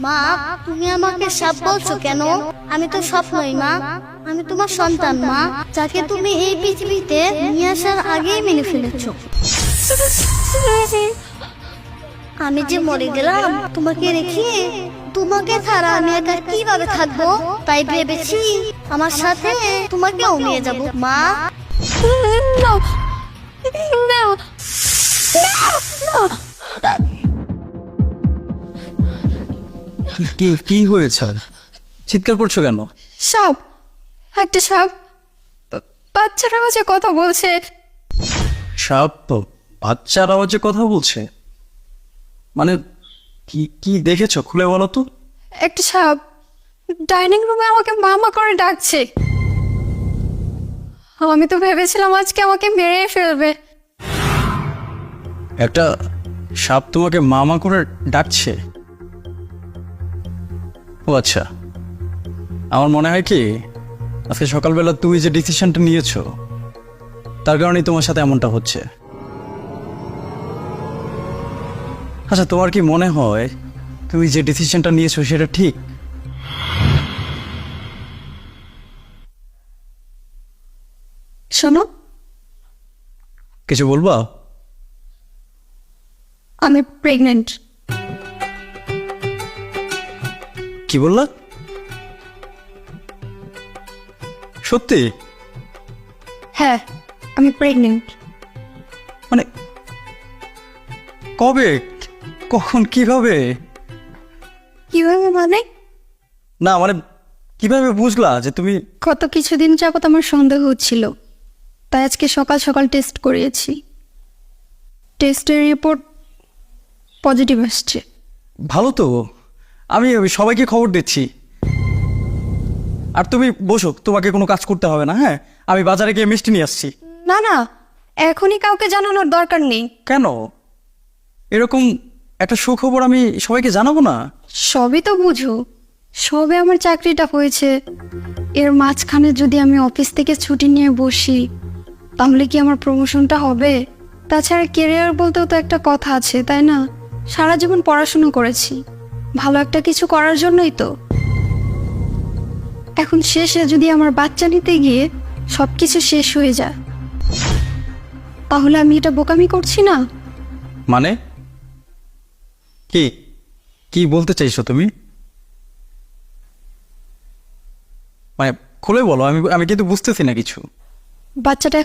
মা, তুমি আমাকে সাপ বলছো কেন? আমি তো সাপ নই মা, আমি তোমার সন্তান মা, যাকে তুমি এই পৃথিবীতে নিয়ে আসার আগেই মেনে ফেলেছো। আমি যে মরে গেলাম তোমাকে রেখে, তোমাকে ছাড়া আমি একা কিভাবে থাকবো, তাই ভেবেছি আমার সাথে তোমাকেও নিয়ে যাবো মা। কি কি হয়েছে? চিৎকার করছো কেন? সাপ, একটা সাপ বাচ্চার আওয়াজে কথা বলছে। সাপ বাচ্চার আওয়াজে কথা বলছে? মানে কি কি দেখেছো, খুলে বলো তো। একটা সাপ ডাইনিং রুমে আমাকে মামা করে ডাকছে। আমি তো ভেবেছিলাম আজকে আমাকে মেরে ফেলবে। একটা সাপ তোমাকে মামা করে ডাকছে? ও আচ্ছা, আমার মনে হয় কি আজকে সকালবেলা তুমি যে ডিসিশনটা নিয়েছো তার কারণেই তোমার সাথে এমনটা হচ্ছে। আচ্ছা, তোমার কি মনে হয় তুমি যে ডিসিশনটা নিয়েছো সেটা ঠিক? শোনো, কিছু বলবা? আমি প্রেগনেন্ট। কি বললা? সত্যি? হ্যাঁ, আমি প্রেগনেন্ট। মানে কবে, কখন, কিভাবে? কিভাবে মানে? না মানে কিভাবে বুঝলা যে তুমি? গত কিছুদিন যাবত আমার সন্দেহ হচ্ছিল, তাই আজকে সকাল সকাল টেস্ট করিয়েছি। টেস্টের রিপোর্ট পজিটিভ আসছে। ভালো তো, আমি সবাইকে খবর দিচ্ছি। আর তুমি বসো, তোমাকে কোনো কাজ করতে হবে না। হ্যাঁ, আমি বাজারে গিয়ে মিষ্টি নিয়ে আসছি। না না, এখনই কাউকে জানানোর দরকার নেই। কেন? এরকম একটা সুখবর আমি সবাইকে জানাবো না? সবই তো বুঝো, সবে আমার চাকরিটা হয়েছে, এর মাঝখানে যদি আমি অফিস থেকে ছুটি নিয়ে বসি তাহলে কি আমার প্রমোশনটা হবে? তাছাড়া কেরিয়ার বলতেও তো একটা কথা আছে, তাই না? সারা জীবন পড়াশুনো করেছি ভালো একটা কিছু করার জন্যই তো। এখন শেষে যদি আমার বাচ্চা নিতে গিয়ে সব কিছু শেষ হয়ে যায় তাহলে আমি এটা বোকামি করছি না? মানে কি কি বলতে চাইছো তুমি? মানে খুলে বলো, আমি আমি কিন্তু বুঝতেছি না কিছু। বাচ্চাটা